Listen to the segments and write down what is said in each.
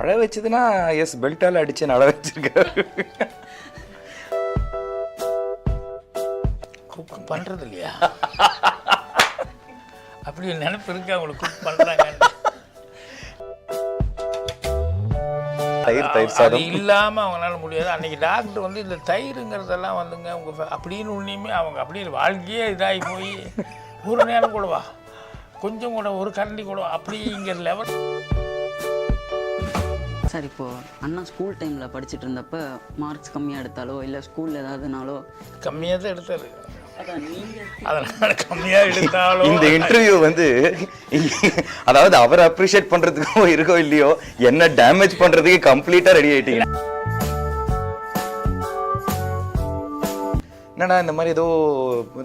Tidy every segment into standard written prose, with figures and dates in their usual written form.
அழ வச்சதுன்னா எஸ் பெல்ட்டால் அடிச்சு அழ வச்சிருக்காரு. குக் பண்ணுறது இல்லையா? அப்படி நினைப்பு இருக்கு அவங்களுக்கு குக் பண்ணுறாங்க. தயிர் அது சாதம் இல்லாமல் அவங்களால முடியாது. அன்றைக்கி டாக்டர் வந்து இந்த தயிருங்கிறதெல்லாம் வந்துங்க அவங்க அப்படின்னு ஒன்றையுமே அவங்க அப்படியே வாழ்க்கையே இதாகி போய் ஒரு நேரம் கூடவா, கொஞ்சம் கூட, ஒரு கரண்டி கூடவா, அப்படிங்கிற லெவல். சார் இப்போது அண்ணா ஸ்கூல் டைமில் படிச்சுட்டு இருந்தப்போ மார்க்ஸ் கம்மியாக எடுத்தாலோ இல்லை ஸ்கூலில் ஏதாவதுனாலோ கம்மியாக தான் எடுத்தாரு. அதனால கம்மியாக எடுத்தாலும் இந்த இன்டர்வியூ வந்து அதாவது அவரை அப்ரிஷியேட் பண்றதுக்கோ இருக்கோ இல்லையோ என்ன டேமேஜ் பண்றதுக்கு கம்ப்ளீட்டா ரெடி ஆயிட்டீங்க. என்னடா இந்த மாதிரி ஏதோ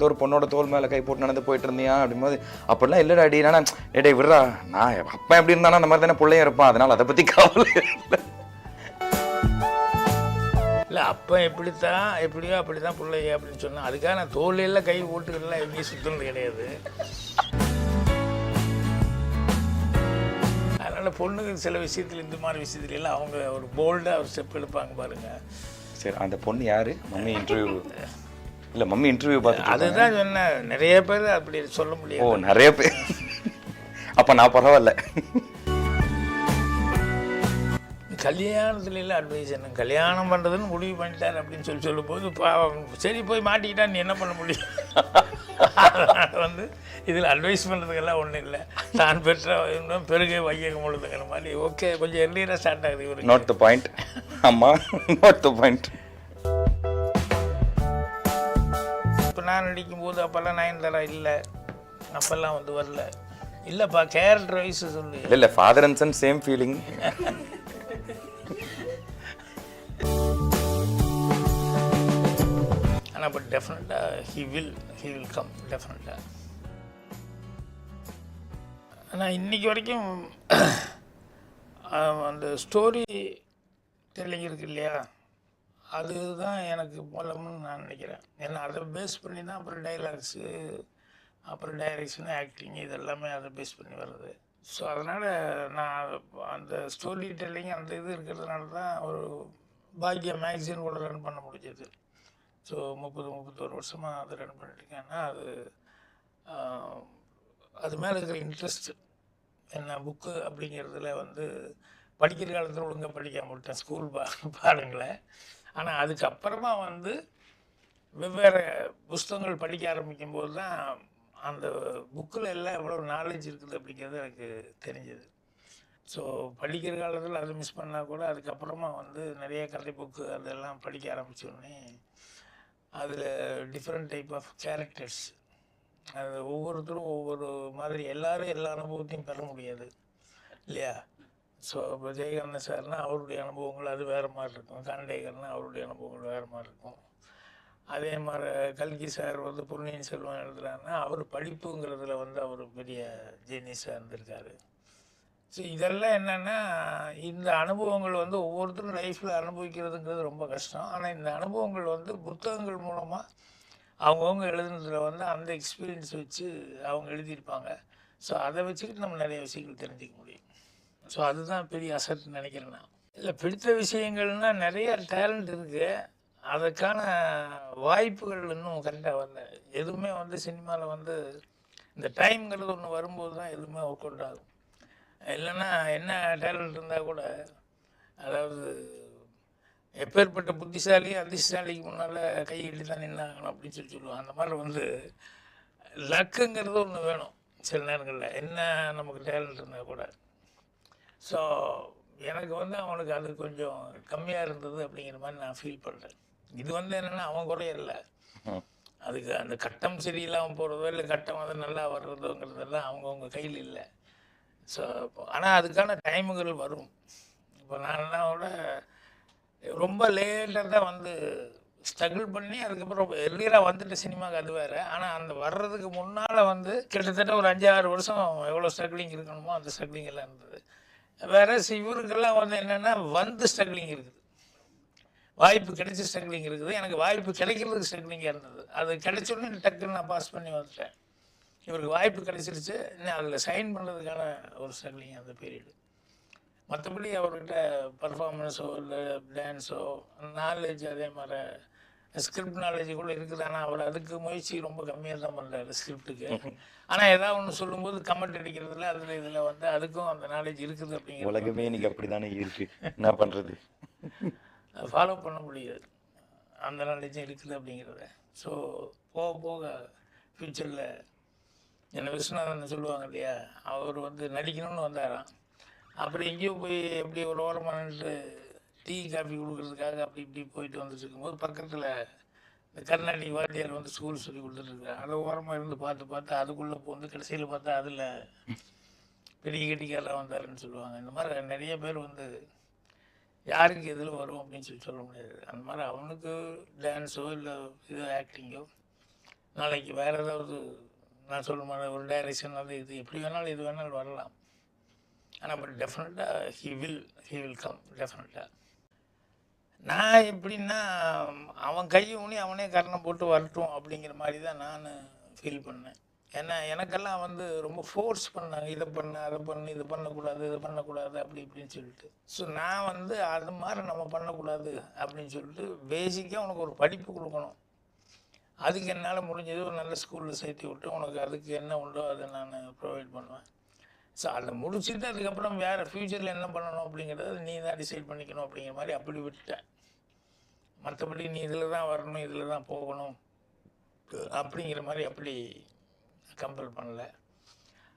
ஒரு பொண்ணோட தோல் மேல கை போட்டு நடந்து போயிட்டு இருந்தியா அப்படிம்போது அப்படிலாம் இல்லடா அடி. என்னன்னா டேய் விடுறா, நான் அப்பா எப்படி இருந்தானா அந்த மாதிரி தானே பிள்ளையும் இருப்பான், அதனால அதை பத்தி கவலை இல்லை. இல்லை அப்போ எப்படியோ அப்படி தான் பிள்ளைங்க அப்படின்னு சொன்னால் அதுக்காக நான் தோல்லையில் கை போட்டுக்கலாம் எங்கேயும் சுற்றுறது கிடையாது. அதனால் பொண்ணுங்க சில விஷயத்தில் இந்த மாதிரி விஷயத்துலாம் அவங்க ஒரு போல்டாக ஒரு ஸ்டெப் எடுப்பாங்க பாருங்கள். சரி, அந்த பொண்ணு யாரு? மம்மி இன்டர்வியூ இல்லை, மம்மி இன்டர்வியூ பார்த்து அதுதான் சொன்னேன். நிறைய பேர் அப்படி சொல்ல முடியாது. ஓ நிறைய பேர். அப்போ நான் பரவாயில்ல. கல்யாணத்துலாம் அட்வைஸ் என்ன, கல்யாணம் பண்ணுறதுன்னு முடிவு பண்ணிட்டார் அப்படின்னு சொல்லும்போது சரி போய் மாட்டிக்கிட்டா நீ என்ன பண்ண முடியும்? அதனால் வந்து இதில் அட்வைஸ் பண்ணுறதுக்கெல்லாம் ஒன்றும் இல்லை. தான் பெற்ற பெருகை வையகம் பொழுதுங்கிற மாதிரி. ஓகே, கொஞ்சம் எர்லியராக ஸ்டார்ட் ஆகுது இவருக்கு. Not the point. ஆமாம், நாட் த பாயிண்ட். இப்போ நான் நடிக்கும்போது அப்போல்லாம் நயன்தாரா இல்லை, அப்போல்லாம் வந்து வரல. இல்லைப்பா கேரக்டர் வைஸ் சொல்லு. இல்லை father and son same feeling. ஆனால் பட் டெஃபினட்டாக ஹி வில் கம் டெஃபினட்டாக. ஆனால் இன்றைக்கி வரைக்கும் அந்த ஸ்டோரி டெல்லிங் இருக்கு இல்லையா, அதுதான் எனக்கு மூலம்னு நான் நினைக்கிறேன். ஏன்னா அதை பேஸ் பண்ணி தான் அப்புறம் டைலாக்ஸு, அப்புறம் டைரக்ஷனு, ஆக்டிங், இது எல்லாமே அதை பேஸ் பண்ணி வருது. ஸோ அதனால் நான் அந்த ஸ்டோரி டெல்லிங் அந்த இது இருக்கிறதுனால தான் ஒரு பாக்யா மேக்சின் கூட ரன் பண்ண முடிஞ்சது. ஸோ 31 வருஷமாக அதை ரன் பண்ணிட்டுருக்கேன்னா அது மேலே இருக்கிற இன்ட்ரெஸ்ட்டு என்ன புக்கு அப்படிங்கிறதுல வந்து படிக்கிற காலத்தில் ஒழுங்காக படிக்காம விட்டேன் ஸ்கூல் பாடங்களை. ஆனால் அதுக்கப்புறமா வந்து வெவ்வேறு புஸ்தகங்கள் படிக்க ஆரம்பிக்கும் போது தான் அந்த புக்கில் எல்லாம் எவ்வளோ நாலேஜ் இருக்குது அப்படிங்கிறது எனக்கு தெரிஞ்சது. ஸோ படிக்கிற காலத்தில் அதை மிஸ் பண்ணால் கூட அதுக்கப்புறமா வந்து நிறைய கதை புக்கு அதெல்லாம் படிக்க ஆரம்பித்தோடனே அதில் டிஃப்ரெண்ட் டைப் ஆஃப் கேரக்டர்ஸ், அது ஒவ்வொருத்தரும் ஒவ்வொரு மாதிரி, எல்லோரும் எல்லா அனுபவத்தையும் பெற முடியாது இல்லையா. ஸோ இப்போ ஜெயகாந்தன் சார்னால் அவருடைய அனுபவங்கள் அது வேறு மாதிரி இருக்கும், காண்டேகர்னால் அவருடைய அனுபவங்கள் வேறு மாதிரி இருக்கும். அதே மாதிரி கல்கி சார் வந்து பொன்னியின் செல்வன் எழுதுறாருன்னா அவர் படிப்புங்கிறதுல வந்து அவர் பெரிய ஜீனியஸாக இருந்திருக்காரு. ஸோ இதெல்லாம் என்னென்னா இந்த அனுபவங்கள் வந்து ஒவ்வொருத்தரும் லைஃப்பில் அனுபவிக்கிறதுங்கிறது ரொம்ப கஷ்டம். ஆனால் இந்த அனுபவங்கள் வந்து புத்தகங்கள் மூலமாக அவங்கவுங்க எழுதுனதில் வந்து அந்த எக்ஸ்பீரியன்ஸ் வச்சு அவங்க எழுதியிருப்பாங்க. ஸோ அதை வச்சுக்கிட்டு நம்ம நிறைய விஷயங்கள் தெரிஞ்சிக்க முடியும். ஸோ அதுதான் பெரிய அசட்னு நினைக்கிறேன் நான். இல்லை பிடித்த விஷயங்கள்னால் நிறைய டேலண்ட் இருக்குது, அதுக்கான வாய்ப்புகள் இன்னும் கரெக்டாக வரல. எதுவுமே வந்து சினிமாவில் வந்து இந்த டைம்ங்கிறது ஒன்று வரும்போது தான் எதுவுமே ஒர்க் அவுட் ஆகும். இல்லைன்னா என்ன டேலண்ட் இருந்தால் கூட, அதாவது எப்பேற்பட்ட புத்திசாலி அதிர்ஷ்டசாலிக்கு முன்னால் கையெழுதி தான் நின்னாகணும் அப்படின்னு சொல்லுவாங்க. அந்த மாதிரி வந்து லக்குங்கிறது ஒன்று வேணும் சில நேரங்களில், என்ன நமக்கு டேலண்ட் இருந்தால் கூட. ஸோ எனக்கு வந்து அவனுக்கு அது கொஞ்சம் கம்மியாக இருந்தது அப்படிங்கிற மாதிரி நான் ஃபீல் பண்ணுறேன். இது வந்து என்னென்னா அவன் குறையில்லை, அதுக்கு அந்த கட்டம் சரியில்லாமல் போகிறதோ இல்லை கட்டம் வந்து நல்லா வர்றதோங்கிறதெல்லாம் அவங்கவுங்க கையில் இல்லை. ஸோ ஆனால் அதுக்கான டைமுகள் வரும். இப்போ நான்லாம் கூட ரொம்ப லேட்டாக தான் வந்து ஸ்ட்ரகிள் பண்ணி அதுக்கப்புறம் எர்லியராக வந்துட்டு சினிமாவுக்கு, அது வேறு. ஆனால் அந்த வர்றதுக்கு முன்னால் வந்து கிட்டத்தட்ட ஒரு 5-6 வருஷம் எவ்வளோ ஸ்ட்ரகிளிங் இருக்கணுமோ அந்த ஸ்ட்ரகிளிங் எல்லாம் இருந்தது. வேறு இவருக்கெல்லாம் வந்து என்னென்னா வந்து ஸ்ட்ரகிளிங் இருக்குது, வாய்ப்பு கிடைச்சி ஸ்ட்ரகிளிங் இருக்குது. எனக்கு வாய்ப்பு கிடைக்கிறதுக்கு ஸ்ட்ரகிளிங்காக இருந்தது. அது கிடைச்சோடனே டக்குன்னு நான் பாஸ் பண்ணி வந்துட்டேன். இவருக்கு வாய்ப்பு கிடைச்சிருச்சு, இன்னும் அதில் சைன் பண்ணுறதுக்கான ஒரு ஸ்ட்ரகிளிங் அந்த பீரியடு. மற்றபடி அவர்கிட்ட பர்ஃபார்மன்ஸோ இல்லை டான்ஸோ நாலேஜ் அதே மாதிரி ஸ்கிரிப்ட் நாலேஜ் கூட இருக்குது. ஆனால் அவர் அதுக்கு முயற்சி ரொம்ப கம்மியாக தான் பண்ணுறாரு ஸ்கிரிப்டுக்கு. ஆனால் ஏதாவது ஒன்று சொல்லும்போது கமெண்ட் அடிக்கிறதுல அதில் இதில் வந்து அதுக்கும் அந்த நாலேஜ் இருக்குது அப்படிங்கிற உலகமே இன்னைக்கு அப்படி தானே இருக்கு, என்ன பண்ணுறது, ஃபாலோ பண்ண முடியாது. அந்த நாலேஜும் இருக்குது அப்படிங்கிறத. ஸோ போக போக ஃப்யூச்சரில் என்ன விஸ்வநாதன் சொல்லுவாங்க இல்லையா, அவர் வந்து நடிக்கணும்னு வந்தாராம். அப்புறம் எங்கேயோ போய் எப்படி ஒரு ஓரமாக நின்று டீ காஃபி கொடுக்குறதுக்காக அப்படி இப்படி போயிட்டு வந்துட்டு இருக்கும்போது பக்கத்தில் இந்த கர்நாடிக் வாத்தியார் வந்து ஸ்கூல் சொல்லி கொடுத்துட்ருக்காரு. அதை ஓரமாக இருந்து பார்த்து அதுக்குள்ளே வந்து கடைசியில் பார்த்தா அதில் பெரிய கட்டிக்காரெலாம் வந்தாருன்னு சொல்லுவாங்க. இந்த மாதிரி நிறைய பேர் வந்து யாருக்கு எதில் வரும் அப்படின்னு சொல்ல முடியாது. அந்த மாதிரி அவனுக்கு டான்ஸோ இல்லை இது ஆக்டிங்கோ, நாளைக்கு வேறு ஏதாவது நான் சொல்ல மாதிரி ஒரு டைரக்ஷன் அது இது எப்படி வேணாலும் இது வேணாலும் வரலாம். ஆனால் பட் டெஃபினட்டாக ஹி வில் கம் டெஃபினட்டாக. நான் எப்படின்னா அவன் கையை ஊனி அவனே கரணம் போட்டு வரட்டும் அப்படிங்கிற மாதிரி தான் நான் ஃபீல் பண்ணேன். ஏன்னா எனக்கெல்லாம் வந்து ரொம்ப ஃபோர்ஸ் பண்ணாங்க, இதை பண்ணு அதை பண்ணு, இது பண்ணக்கூடாது இது பண்ணக்கூடாது அப்படி இப்படின்னு சொல்லிட்டு. ஸோ நான் வந்து அது மாதிரி நம்ம பண்ணக்கூடாது அப்படின்னு சொல்லிட்டு பேசிக்காக உனக்கு ஒரு படிப்பு கொடுக்கணும், அதுக்கு என்னால் முடிஞ்சது ஒரு நல்ல ஸ்கூலில் சேர்த்து விட்டு உனக்கு அதுக்கு என்ன உண்டோ அதை நான் ப்ரொவைட் பண்ணுவேன். ஸோ அதை முடிச்சுட்டு அதுக்கப்புறம் வேறு ஃப்யூச்சரில் என்ன பண்ணணும் அப்படிங்கிறத நீ தான் டிசைட் பண்ணிக்கணும் அப்படிங்கிற மாதிரி அப்படி விட்டுட்டேன். மற்றபடி நீ இதில் தான் வரணும் இதில் தான் போகணும் அப்படிங்கிற மாதிரி அப்படி கம்பல் பண்ணல.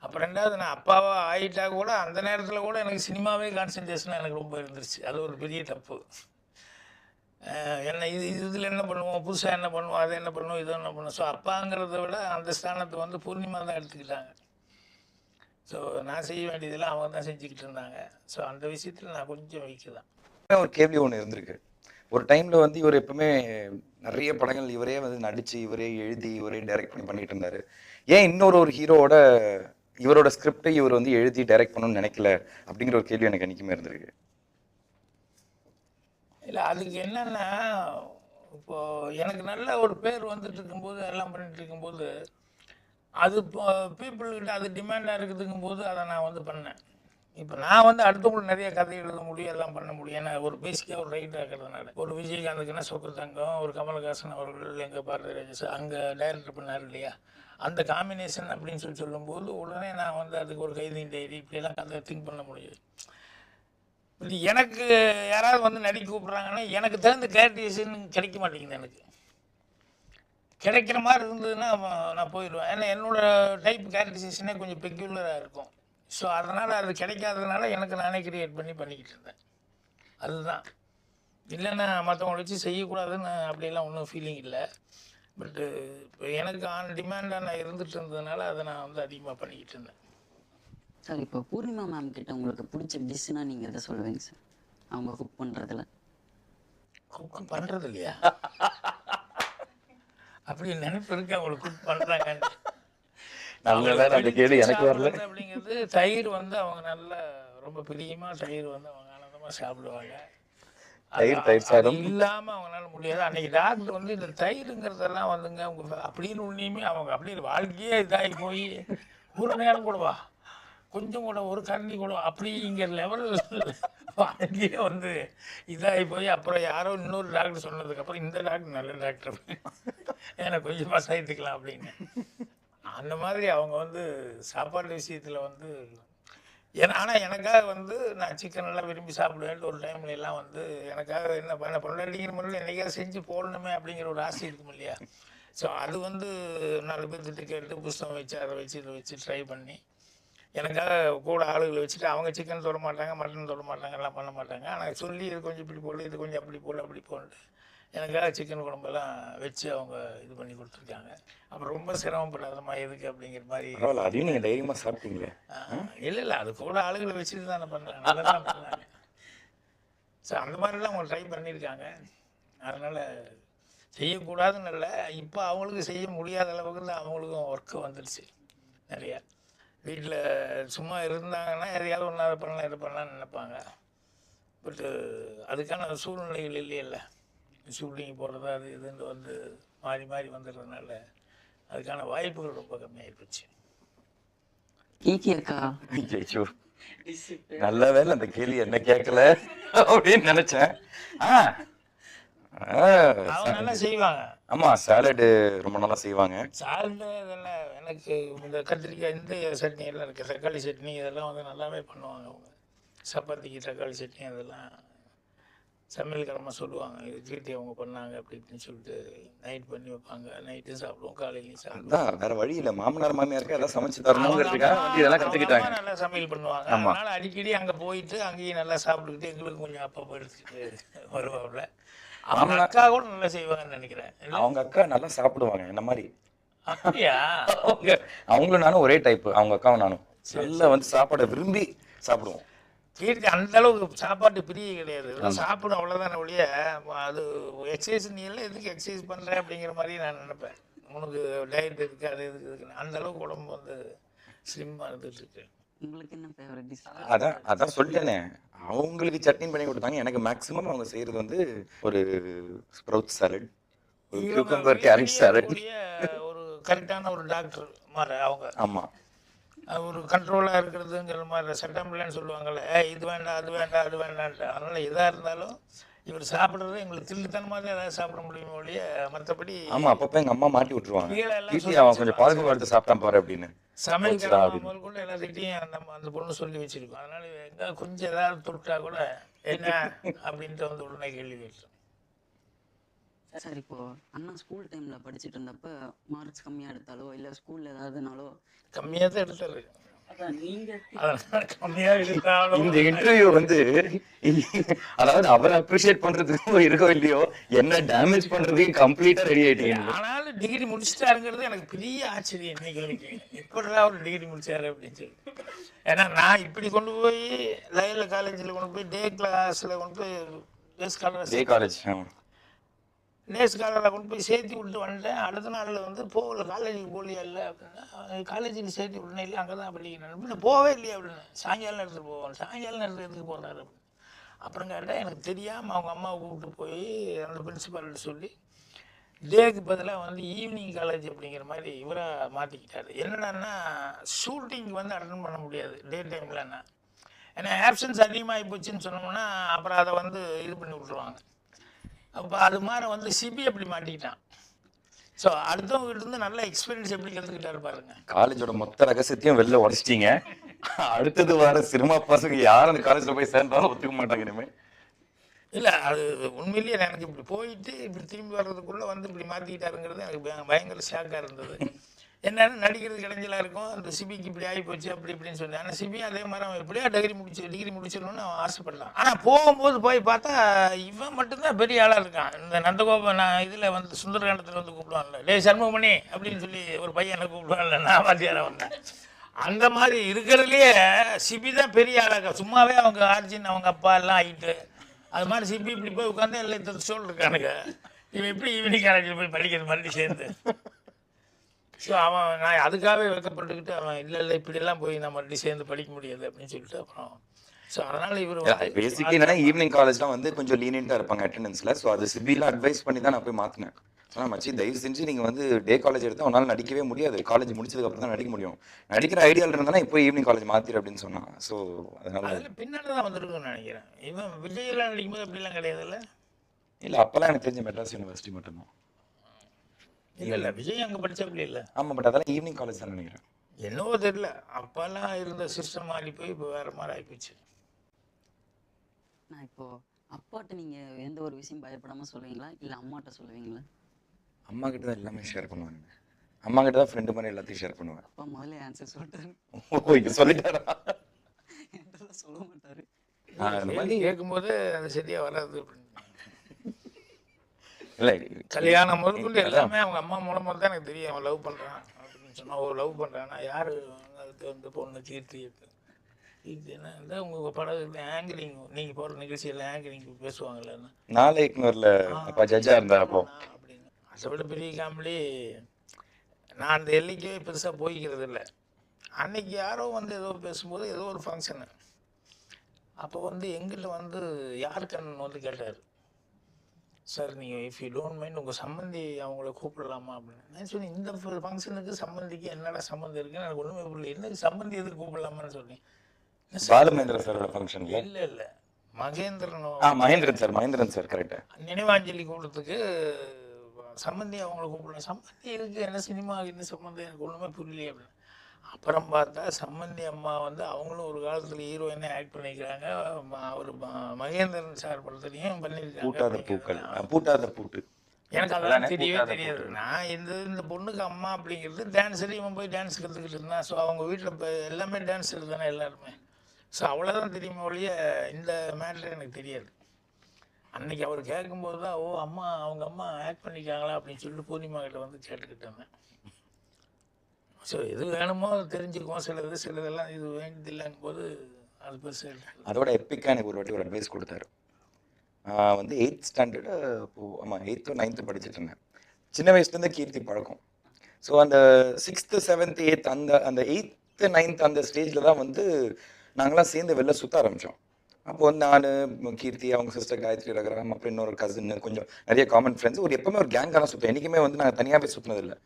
அப்போ ரெண்டாவது நான் அப்பாவாக ஆகிட்டா கூட அந்த நேரத்தில் கூட எனக்கு சினிமாவே கான்சன்ட்ரேஷனாக எனக்கு ரொம்ப இருந்துருச்சு. அது ஒரு பெரிய தப்பு. என்ன இதில் என்ன பண்ணுவோம், புதுசாக என்ன பண்ணுவோம், அதை என்ன பண்ணுவோம், இதை என்ன பண்ணுவோம். ஸோ அப்பாங்கிறத விட அந்த ஸ்தானத்தை வந்து பூர்ணிமா தான் எடுத்துக்கிட்டாங்க. ஸோ நான் செய்ய வேண்டியதெல்லாம் அவங்க தான் செஞ்சுக்கிட்டு இருந்தாங்க. ஸோ அந்த விஷயத்தில் நான் கொஞ்சம் வீக்கு தான். ஒரு கேள்வி ஒன்று இருந்திருக்கு. ஒரு டைமில் வந்து இவர் எப்பவுமே நிறைய படங்கள் இவரே வந்து நடித்து இவரே எழுதி இவரே டைரக்ட் பண்ணிட்டு இருந்தார். ஏன் இன்னொரு ஹீரோவோட இவரோட ஸ்கிரிப்டை இவர் வந்து எழுதி டைரக்ட் பண்ணணும்னு நினைக்கல அப்படிங்கிற ஒரு கேள்வி எனக்கு என்றைக்குமே இருந்திருக்கு. இல்லை அதுக்கு என்னென்னா, இப்போது எனக்கு நல்ல ஒரு பேர் வந்துட்டு இருக்கும்போது எல்லாம் பண்ணிட்டு இருக்கும்போது அது பீப்புள்கிட்ட அது டிமாண்டாக இருக்குதுங்கும் போது அதை நான் வந்து பண்ணேன். இப்போ நான் வந்து அடுத்தவங்களுக்கு நிறைய கதை எழுத முடியும், எல்லாம் பண்ண முடியும். ஏன்னா ஒரு பேசிக்காக ஒரு ரைட்டாக இருக்கிறதுனால. ஒரு விஜயகாந்துக்குன்னா சொக்கு தங்கம், ஒரு கமலஹாசன் அவர்கள் எங்கள் பாரதிராஜஸ் அங்கே டைரக்டர் பண்ணார் இல்லையா, அந்த காம்பினேஷன் அப்படின்னு சொல்லும்போது உடனே நான் வந்து அதுக்கு ஒரு கைதியின் டைரி இப்படியெல்லாம் கதை திங்க் பண்ண முடியாது. இது எனக்கு யாராவது வந்து நடிக்க கூப்பிட்றாங்கன்னா எனக்கு தகுந்த கேரக்டரைசேஷன் கிடைக்க மாட்டேங்குது. எனக்கு கிடைக்கிற மாதிரி இருந்ததுன்னா நான் போயிடுவேன். ஏன்னா என்னோடய டைப் கேரக்டரைசேஷனே கொஞ்சம் பெக்யூலராக இருக்கும். ஸோ அதனால் அது கிடைக்காததுனால எனக்கு நானே கிரியேட் பண்ணிக்கிட்டு இருந்தேன். அதுதான். இல்லைன்னா மற்றவங்களை வச்சு செய்யக்கூடாதுன்னு அப்படியெல்லாம் ஒன்றும் ஃபீலிங் இல்லை. பட்டு இப்போ எனக்கு ஆன் டிமாண்டாக நான் இருந்துகிட்டு இருந்ததுனால அதை நான் வந்து அதிகமாக பண்ணிக்கிட்டு இருந்தேன். சார் இப்போ பூர்ணிமா மேம் கிட்ட உங்களுக்கு பிடிச்ச டிஷ்ஷுனா நீங்கள் எதை சொல்லுவீங்க சார்? அவங்க குக் பண்ணுறதுல குக் பண்ணுறது இல்லையா அப்படி நினைப்பு இருக்கு அவங்களுக்கு குக் பண்ணுறாங்க எனக்கு வரல அப்படிங்கிறது. தயிர் வந்து அவங்க நல்லா ரொம்ப பிரியமாக தயிர் வந்து அவங்க ஆனந்தமாக சாப்பிடுவாங்க. இல்லாம அவங்களால முடியாது. அன்னைக்கு டாக்டர் வந்து இந்த தயிருங்கிறதெல்லாம் வந்துங்க அவங்க அப்படின்னு ஒன்றையுமே அவங்க அப்படியே வாழ்க்கையே இதாகி போய் ஒரு நேரம் கூடவா கொஞ்சம் கூட ஒரு கரண்டி கூட அப்படிங்கிற லெவல் வாழ்க்கையே வந்து இதாகி போய் அப்புறம் யாரோ இன்னொரு டாக்டர் சொன்னதுக்கப்புறம் இந்த டாக்டர் நல்ல டாக்டர் எனக்கு கொஞ்சமாக சேர்த்துக்கலாம் அப்படின்னு. அந்த மாதிரி அவங்க வந்து சாப்பாடு விஷயத்தில் வந்து ஆனால் எனக்காக வந்து நான் சிக்கன் எல்லாம் விரும்பி சாப்பிடுவேன்ட்டு ஒரு டைம்ல எல்லாம் வந்து எனக்காக என்ன பண்ண பொண்டாட்டிங்கிற முறையில் என்னைக்காவது செஞ்சு போடணுமே அப்படிங்கிற ஒரு ஆசை இருக்கும் இல்லையா. ஸோ அது வந்து 4 பேர்த்திட்ட கேட்டு புஸ்தகம் வச்சு அதை வச்சு இதை வச்சு ட்ரை பண்ணி எனக்காக கூட ஆளுகளை வச்சுட்டு அவங்க சிக்கன் தொட மாட்டாங்க, மட்டன் தொட மாட்டாங்க, எல்லாம் பண்ண மாட்டாங்க. ஆனால் சொல்லி இது கொஞ்சம் இப்படி போடு, இது கொஞ்சம் அப்படி போடு, அப்படி போட்டு எனக்காக சிக்கன் குழம்பெல்லாம் வச்சு அவங்க இது பண்ணி கொடுத்துருக்காங்க. அப்புறம் ரொம்ப சிரமப்படாதம்மா எதுக்கு அப்படிங்கிற மாதிரி. அதையும் நீங்கள் தைரியமாக சாப்பிட்டீங்களே? இல்லை அது கூட ஆளுகளை வச்சுட்டு தானே பண்ணாங்க, நல்லா தான் பண்ணாங்க. ஸோ அந்த மாதிரிலாம் அவங்க ட்ரை பண்ணியிருக்காங்க. அதனால் செய்யக்கூடாதுன்னு இல்லை, இப்போ அவங்களுக்கு செய்ய முடியாத அளவுக்கு தான் அவங்களுக்கும் ஒர்க்கு வந்துடுச்சு நிறையா. வீட்டில் சும்மா இருந்தாங்கன்னா எதையாவது ஒன்றா அதை பண்ணலாம் இதை பண்ணலான்னு நினைப்பாங்க. பட்டு அதுக்கான சூழ்நிலைகள் இல்லையில்ல. ஷூட்டிங் போடுறது அது இதுன்னு வந்து மாறி மாறி வந்துடுறதுனால அதுக்கான வாய்ப்புகள் ரொம்ப கம்மியாகி போச்சு. அக்கா நல்ல வேளை அந்த கேள்வி என்ன கேட்கல அப்படின்னு நினைச்சேன். ஆ அவங்க நல்லா செய்வாங்க. ஆமா, சாலடு ரொம்ப நல்லா செய்வாங்க. சால்ட்டு இதெல்லாம் எனக்கு இந்த கத்திரிக்காய் இந்த சட்னி எல்லாம் இருக்குது, தக்காளி சட்னி இதெல்லாம் வந்து நல்லாவே பண்ணுவாங்க அவங்க. சப்பாத்திக்கு தக்காளி சட்னி அதெல்லாம் சமையல்காரமாக சொல்லுவாங்க, இது தீட்டி அவங்க பண்ணாங்க அப்படி இப்படின்னு சொல்லிட்டு நைட் பண்ணி வைப்பாங்க. நைட்டு சாப்பிடுவோம், காலையிலையும் சாப்பிடுவோம். அதான் வேற வழி இல்ல, மாமனார் மாமியாருக்கு எல்லாம் சமைச்சு தரணுங்கிறதுக்காக வந்து இதெல்லாம் கத்துக்கிட்டாங்க. நல்லா சமையல் பண்ணுவாங்க. ஆமா. அதனால அடிக்கடி அங்கே போயிட்டு அங்கேயும் நல்லா சாப்பிட்டுக்கிட்டு எங்களுக்கு கொஞ்சம் அப்பப்போ எடுத்துக்கிட்டு வருவாப்புல. அவங்க அக்கா கூட நல்லா செய்வாங்கன்னு நினைக்கிறேன். அவங்க அக்கா நல்லா சாப்பிடுவாங்க என்ன மாதிரி. அப்படியா? அவங்களும் நானும் ஒரே டைப். அவங்க அக்காவும் நானும் நல்லா வந்து சாப்பாடை விரும்பி சாப்பிடுவோம். கீர்த்தி அந்த அளவுக்கு சாப்பாட்டு பிரிய கிடையாது, சாப்பிடும் அவ்வளோதான ஒழிய அது எக்ஸசைஸ். நீ எல்லாம் எதுக்கு எக்ஸசைஸ் பண்ணுற அப்படிங்கிற மாதிரி நான் நினைப்பேன். உனக்கு டயட் இருக்குது அது எதுக்கு இருக்குன்னு. அந்த அளவுக்கு உடம்பு வந்து ஸ்லிம்மாக இருந்துட்டு இருக்கு. உங்களுக்கு என்ன ஃபேவரட் டிஷ்? அதான் சொல்லிட்டேனே, அவங்களுக்கு சட்னி பண்ணி கொடுத்தாங்க. எனக்கு மேக்ஸிமம் அவங்க செய்யறது வந்து ஒரு ஸ்ப்ரவுட் சாலட், ஒரு கியூக்கம்பர் கேரட் சாலட். ஒரு கரெக்டான ஒரு டாக்டர் மாதிரி அவங்க. ஆமா, ஒரு கண்ட்ரோலாக இருக்கிறதுங்கிற மாதிரி சட்டம் இல்லைன்னு சொல்லுவாங்கள்ல, இது வேண்டாம் அது வேண்டாம் அது வேண்டான்ட்டு. அதனால் எதாக இருந்தாலும் இவர் சாப்பிட்றது எங்களுக்கு தில்லுத்தனமாக தான் ஏதாவது சாப்பிட முடியுமோ ஒழிய மற்றபடி. ஆமா, அப்பப்போ எங்க அம்மா மாட்டி விட்டுருவாங்க, கீழே அவன் கொஞ்சம் பாதுகாப்பு எடுத்து சாப்பிட்டான் பாரு அப்படின்னு. சமையல் முதல் கூட எல்லாத்துக்கிட்டையும் அந்த பொண்ணு சொல்லி வச்சிருக்கோம். அதனால எங்க கொஞ்சம் ஏதாவது தொட்டா கூட என்ன அப்படின்ட்டு வந்து உடனே கேள்வி கேட்டோம். சார் இப்போ அண்ணா ஸ்கூல் டைமில் படிச்சுட்டு இருந்தப்ப மார்க்ஸ் கம்மியாக எடுத்தாலோ இல்லை ஸ்கூலில் ஏதாவதுனாலோ? கம்மியாக தான் எடுத்தாரு. கம்மியாக எடுத்தாலும் இந்த இன்டர்வியூ வந்து அதாவது அவரை அப்ரிஷியேட் பண்றதுக்கு இருக்கோ இல்லையோ, என்ன டேமேஜ் பண்றதுக்கு கம்ப்ளீட்டா ரெடி ஆயிட்டீங்க. ஆனாலும் டிகிரி முடிச்சுட்டாருங்கிறது எனக்கு பெரிய ஆச்சரியம். இன்னைக்கு வரைக்கும் எப்படிதான் ஒரு டிகிரி முடிச்சாரு அப்படின்னு சொல்லி. ஏன்னா நான் இப்படி கொண்டு போய் லயல்ல காலேஜில் கொண்டு போய் டே கிளாஸில் கொண்டு போய் டே காலேஜ் டே ஸ்காலரில் கொண்டு போய் சேர்த்து விட்டு வந்துட்டேன். அடுத்த நாளில் வந்து போகல, காலேஜுக்கு போகலையா இல்லை அப்படின்னா, காலேஜுக்கு சேர்த்து விடனே இல்லை அங்கே தான் படிக்கிறேன் அப்படின்னு. போவே இல்லையா அப்படின்னு. சாயங்காலம் நேரத்துக்கு போவோம். சாயங்காலம் நேரத்துக்கு எதுக்கு போகிறாரு அப்படின்னு. அப்புறம் கேட்டால் எனக்கு தெரியாமல் அவங்க அம்மாவை கூப்பிட்டு போய் அந்த பிரின்சிபால்கிட்ட சொல்லி டேக்கு பதிலாக வந்து ஈவினிங் காலேஜ் அப்படிங்கிற மாதிரி இவரை மாற்றிக்கிட்டாரு. என்னடான்னா ஷூட்டிங் வந்து அட்டன் பண்ண முடியாது டே டைம்லன்னா, ஏன்னா ஆப்சன்ஸ் அதிகமாகி போச்சுன்னு சொன்னோம்னா அப்புறம் அதை வந்து இது பண்ணி விட்ருவாங்க. அப்போ அது மாதிரி வந்து சிபி அப்படி மாட்டிக்கிட்டான். ஸோ அடுத்தவங்ககிட்ட இருந்து நல்ல எக்ஸ்பீரியன்ஸ் எப்படி கற்றுக்கிட்டாரு பாருங்க. காலேஜோட மொத்த ரகசியத்தையும் வெளில உடச்சிட்டீங்க. அடுத்தது வர சினிமா பசங்க யாரும் அந்த காலேஜில் போய் சேர்ந்தாலும் ஒத்துக்க மாட்டாங்க இனிமேல். இல்லை அது உண்மையிலேயே எனக்கு இப்படி போயிட்டு இப்படி திரும்பி வர்றதுக்குள்ளே வந்து இப்படி மாற்றிக்கிட்டாருங்கிறது எனக்கு பயங்கர ஷாக்காக இருந்தது. என்னென்னு நடிக்கிறது இடைஞ்சலாக இருக்கும், அந்த சிபிக்கு இப்படி ஆகி போச்சு அப்படி இப்படின்னு சொன்னேன். ஆனால் சிபி அதே மாதிரி அவன் எப்படியா டிகிரி முடிச்சிடணும்னு அவன் ஆசைப்படலாம். ஆனால் போகும்போது போய் பார்த்தா இவன் மட்டும்தான் பெரிய ஆளாக இருக்கான். இந்த நந்தகோபன் நான் இதில் வந்து சுந்தரகாண்டத்தில் வந்து கூப்பிடுவான்ல, டே சண்முகமணி அப்படின்னு சொல்லி ஒரு பையனை கூப்பிடுவான்ல, நான் வாத்தியாராக வந்தேன். அந்த மாதிரி இருக்கிறதுலையே சிபி தான் பெரிய ஆளாக. சும்மாவே அவங்க ஆர்ஜின் அவங்க அப்பா எல்லாம் ஆகிட்டு அது மாதிரி சிபி இப்படி போய் உட்காந்து எல்லாம் இத்தனை சோல் இருக்கானுங்க. இவன் எப்படி ஈவினிங் காலேஜில் போய் படிக்கிறது மறுபடியும் சேர்ந்து. ஸோ அவன் நான் அதுக்காகவே வைக்கப்பட்டுக்கிட்டு அவன் இல்லை இப்படியெல்லாம் போய் நான் மறுபடியும் சேர்ந்து படிக்க முடியாது அப்படின்னு சொல்லிட்டு அப்புறம். ஸோ அதனால் இவர் பேசிக்கலி என்னன்னா ஈவினிங் காலேஜ்லாம் வந்து கொஞ்சம் லீனியண்ட்டாக இருப்பாங்க அட்டெண்டன்ஸில். ஸோ அது சிபியில் அட்வைஸ் பண்ணி தான் நான் போய் மாற்றினேன். சொன்னால் மச்சி தயவு செஞ்சு நீங்கள் வந்து டே காலேஜ் எடுத்தால் உன்னால் நடிக்கவே முடியாது, காலேஜ் முடிச்சதுக்கப்புறம் தான் நடிக்க முடியும், நடிக்கிற ஐடியாவில் இருந்தால் இப்போ ஈவினிங் காலேஜ் மாற்றிடு அப்படின்னு சொன்னான். ஸோ அதனால அதில் பின்னாடி தான் வந்துருக்குன்னு நினைக்கிறேன். இவன் விஜயெல்லாம் நடிக்கும்போது அப்படிலாம் கிடையாதுல்ல. இல்லை அப்போல்லாம் எனக்கு தெரிஞ்ச மெட்ராஸ் யூனிவர்சிட்டி மட்டும்தான். இல்லை விஜய் அங்கே படித்தப்படி இல்லை. ஆமாம், பட் அதெல்லாம் ஈவினிங் காலேஜ் தான் நினைக்கிறேன். என்னவோ தெரியல, அப்போல்லாம் இருந்த சிஸ்டம் மாறி போய் இப்போ வேறு மாதிரி ஆகிப்போச்சு. நான் இப்போது அப்பாட்ட நீங்கள் எந்த ஒரு விஷயம் பயப்படாமல் சொல்லுவீங்களா இல்லை அம்மாட்ட சொல்லுவீங்களா? அம்மா கிட்ட தான் எல்லாமே ஷேர் பண்ணுவாங்க. அம்மா கிட்ட தான் ஃப்ரெண்டு மாதிரி எல்லாத்தையும் ஷேர் பண்ணுவேன். அப்பா முதல்ல ஆன்சர் சொல்லிட்டாரு. ஓ இது சொல்லிட்டாரா? என்கிட்ட சொல்ல மாட்டாரு. அந்த மாதிரி கேட்கும்போது அது சரியாக வராது அப்படின்னு. இல்லை கல்யாணம் முதற்கொண்டு எல்லாமே அவங்க அம்மா மூலமாக தான் எனக்கு தெரியும். அவன் லவ் பண்ணுறான் அப்படின்னு சொன்னால் ஒரு லவ் பண்ணுறான்னா யார் அதுக்கு வந்து பொண்ணு கீர்த்தி என்ன இருந்தால் உங்கள் படம் ஆங்கரிங் நீங்கள் போகிற நிகழ்ச்சியில் ஆங்கரிங் பேசுவாங்கல்ல, நாளைக்கு வரல அப்பா ஜட்ஜாக இருந்தார் அப்போ அப்படின்னு. அதை விட பெரிய காமெடி நான் அந்த எல்லைக்கே பெருசாக போய்க்கிறது இல்லை. அன்னைக்கு யாரோ வந்து ஏதோ பேசும்போது ஏதோ ஒரு ஃபங்க்ஷனு, அப்போ வந்து எங்கிட்ட வந்து யார் கண்ணன் வந்து கேட்டார், சார் நீங்கள் இஃப் யூ டோன்ட் மைண்ட் உங்கள் சம்மந்தி அவங்கள கூப்பிடலாமா அப்படின்னு. நான் சொன்னேன் இந்த ஃபங்க்ஷனுக்கு சம்மந்திக்கு என்னடா சம்மந்தம் இருக்குன்னு எனக்கு ஒன்றுமே புரியல. என்ன சம்மந்தி எதுக்கு கூப்பிடலாமான்னு சொன்னேன். பாலுமேந்திர சாரோட ஃபங்க்ஷன்ல. இல்லை இல்லை, மகேந்திரன் மகேந்திரன் சார் கரெக்ட். நினைவாஞ்சலி கூட்டத்துக்கு சம்பந்தி அவங்களை கூப்பிடலாம். சம்பந்தி இருக்கு, என்ன சினிமா என்ன சம்பந்தம், எனக்கு ஒன்றுமே புரியலையே அப்படின்னு. அப்புறம் பார்த்தா சம்பந்தி அம்மா வந்து அவங்களும் ஒரு காலத்தில் ஹீரோயினே ஆக்ட் பண்ணிக்கிறாங்க. அவர் மகேந்திரன் சார் படத்துலையும் பண்ணியிருக்காங்க. பூட்டாத பூட்டு. எனக்கு அதெல்லாம் தெரியவே தெரியாது. நான் இந்த பொண்ணுக்கு அம்மா அப்படிங்கிறது டான்ஸர், இவன் போய் டான்ஸ் கற்றுக்கிட்டு இருந்தான். ஸோ அவங்க வீட்டில் இப்போ எல்லாமே டான்ஸர் தானே எல்லாருமே. ஸோ அவ்வளோதான் தெரியுமே ஒழிய இந்த மேட்ரு எனக்கு தெரியாது. அன்னைக்கு அவர் கேட்கும்போது தான், ஓ அம்மா அவங்க அம்மா ஆக்ட் பண்ணிக்காங்களா அப்படின்னு சொல்லிட்டு பூர்ணிமா கிட்ட வந்து கேட்டுக்கிட்டு இருந்தேன். ஸோ எது வேணுமோ தெரிஞ்சுக்குவோம், சிலதெல்லாம் இது வேண்டியதில்லைங்கும் போது அது பெருசு. அதோட எப்பிக்காக எனக்கு ஒரு வாட்டி ஒரு அட்வைஸ் கொடுத்தாரு. வந்து 8th ஸ்டாண்டர்டு, ஆமாம் 8th or 9th படிச்சுட்டு இருந்தேன். சின்ன வயசுலேருந்து கீர்த்தி பழக்கம். ஸோ அந்த 6th 7th 8th அந்த 8th 9th அந்த ஸ்டேஜில் தான் வந்து நாங்களாம் சேர்ந்து வெளில சுற்ற ஆரம்பித்தோம். அப்போ வந்து நான், கீர்த்தி, அவங்க சிஸ்டர் காயத்ரி, ரகராம், அப்புறம் இன்னொரு கசின், கொஞ்சம் நிறைய காமன் ஃப்ரெண்ட்ஸ், எப்பவுமே ஒரு கேங்காக தான் சுற்றுவோம். என்றைக்குமே வந்து நாங்கள் தனியாகவே சுற்றினதில்லை.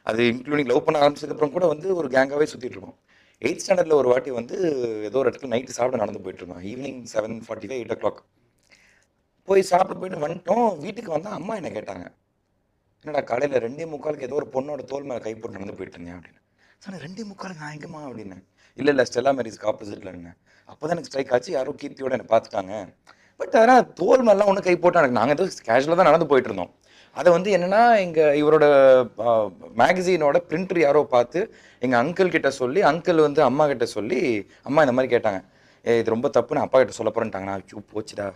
அது இன்க்ளூடிங் லவ் பண்ண ஆரம்பிச்சதுக்கப்புறம் கூட வந்து ஒரு கேங்காகவே சுற்றிட்டு இருக்கோம். 8th ஸ்டாண்டர்டில் ஒரு வாட்டி வந்து ஏதோ ஒரு இடத்துல நைட்டு சாப்பிட நடந்து போயிட்டு இருந்தோம். ஈவினிங் 7:45 8 o'clock போய் சாப்பிட்டு போயிட்டு வந்துட்டோம். வீட்டுக்கு வந்தால் அம்மா என்ன கேட்டாங்க, என்னடா காலையில் 2:45 ஏதோ ஒரு பொண்ணோட தோல் மேலே கை போட்டு நடந்து போயிட்டு இருந்தேன் அப்படின்னு. சொன்னேன் 2:45 நான் எங்கம்மா அப்படின்னு. இல்லை ஸ்டெல்லா மேரிஸ்க்கு ஆப்போசிட்டில் இருந்தேன். அப்போ தான் எனக்கு ஸ்ட்ரைக் ஆச்சு, யாரோ கீர்த்தியோட என்னை பார்த்துட்டாங்க. பட் ஆனால் தோல் மேலாம் ஒன்றும் கை போட்டாங்க. நாங்கள் ஏதோ கேஷுவலாக தான் நடந்து போயிட்டு இருந்தோம். அதை வந்து என்னென்னா இவரோட மேகசீனோட பிரிண்டர் யாரோ பார்த்து எங்கள் அங்கிள் கிட்ட சொல்லி, அங்கிள் வந்து அம்மா கிட்ட சொல்லி, அம்மா இந்த மாதிரி கேட்டாங்க, இது ரொம்ப தப்பு, நான் அப்பா கிட்ட சொல்ல போகிறேன்ட்டாங்க. நான் போச்சுடா,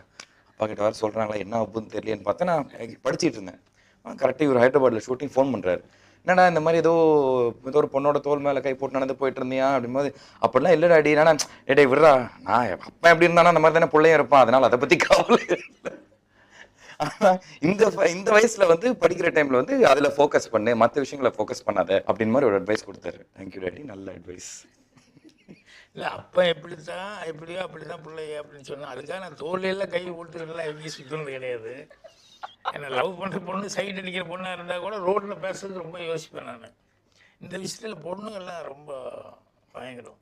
அப்பா கிட்ட வேறு சொல்கிறாங்களா, என்ன அப்புன்னு தெரியலன்னு பார்த்தா நான் படிச்சுட்டு இருந்தேன். கரெக்டாக இவர் ஹைதராபாத்தில் ஷூட்டிங் ஃபோன் பண்ணுறாரு. என்னடா இந்த மாதிரி ஏதோ ஒரு பொண்ணோட தோல் மேலே கை போட்டு நடந்து போயிட்டு இருந்தியா அப்படின்போது, அப்படிலாம் இல்லைடா அடி, என்னன்னா ஏடே விடுறா, நான் அப்பா எப்படி இருந்தானா அந்த மாதிரி தானே பிள்ளையும் இருப்பான், அதனால் அதை பற்றி கவலை. ஆனால் இந்த வயசுல வந்து படிக்கிற டைம்ல வந்து அதில் ஃபோக்கஸ் பண்ணு, மற்ற விஷயங்களை ஃபோக்கஸ் பண்ணாத அப்படின்னு மாதிரி ஒரு அட்வைஸ் கொடுத்தாரு. தேங்க்யூ டாடி, நல்ல அட்வைஸ். இல்லை அப்போ எப்படியோ அப்படிதான் பிள்ளைய அப்படின்னு சொன்னேன். அதுக்காக நான் தோல்லையெல்லாம் கை போட்டுலாம் எங்கேயும் சுற்றுனது கிடையாது. என்னை லவ் பண்ணுற பொண்ணு சைட் அடிக்கிற பொண்ணாக இருந்தால் கூட ரோட்டில் பேசுறதுக்கு ரொம்ப யோசிப்பேன் நான். இந்த விஷயத்தில் பொண்ணுங்கள்லாம் ரொம்ப பயங்கரம்.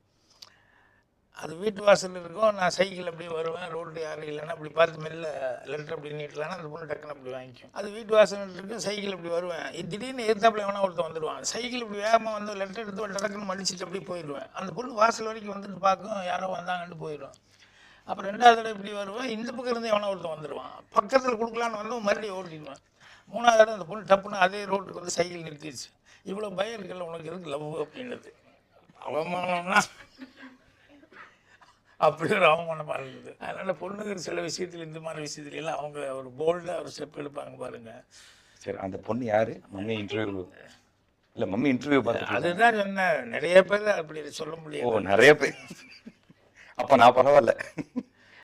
அது வீட்டு வாசலில் இருக்கும், நான் சைக்கிள் அப்படியே வருவேன், ரோடு யாரும் இல்லைன்னா அப்படி பார்த்து மெல்ல லெட்டர் அப்படி நீட்டலான்னா அந்த பொண்ணு டக்குன்னு அப்படி வாங்கிக்கும். அது வீட்டு வாசலில் இருக்கும், சைக்கிள் அப்படி வருவேன், திடீர்னு எதிர்த்தாப்புல எவனா ஒருத்தன் வந்துடுவான், சைக்கிள் இப்படி வேகமாக வந்து லெட்டர் எடுத்து டக்குன்னு மடிச்சுட்டு அப்படியே போயிடுவேன். அந்த பொண்ணு வாசல் வரைக்கும் வந்துட்டு பார்க்கும், யாரோ வந்தாங்கன்னு போயிடும். அப்புறம் 2வது தடவை இப்படி வருவேன், இந்த பக்கம் இருந்து எவனா ஒருத்தன் வந்துடுவான், பக்கத்தில் கொடுக்கலான்னு வந்து மறுபடியும் ஓட்டிடுவேன். 3வது தடவை அந்த பொண்ணு டப்புன்னு அதே ரோட்டுக்கு வந்து சைக்கிள் நிறுத்திடுச்சு. இவ்வளோ பயம் இருக்குல்ல உனக்கு இருக்கு லவ் அப்படின்றது. அவமானம்னா அப்படி ஒரு அவமானமாக இருந்தது. அதனால் பொண்ணுங்கிற சில விஷயத்தில், இந்த மாதிரி விஷயத்துலாம் அவங்க ஒரு போல்டாக ஒரு ஸ்டெப் எடுப்பாங்க பாருங்க. சரி, அந்த பொண்ணு யாரு? மம்மி இன்டர்வியூ இல்லை, மம்மி இன்டர்வியூ பார்த்து அதுதான் சொன்னேன். நிறைய பேர் அப்படி சொல்ல முடியாது. நிறைய பேர். அப்போ நான் பரவாயில்ல.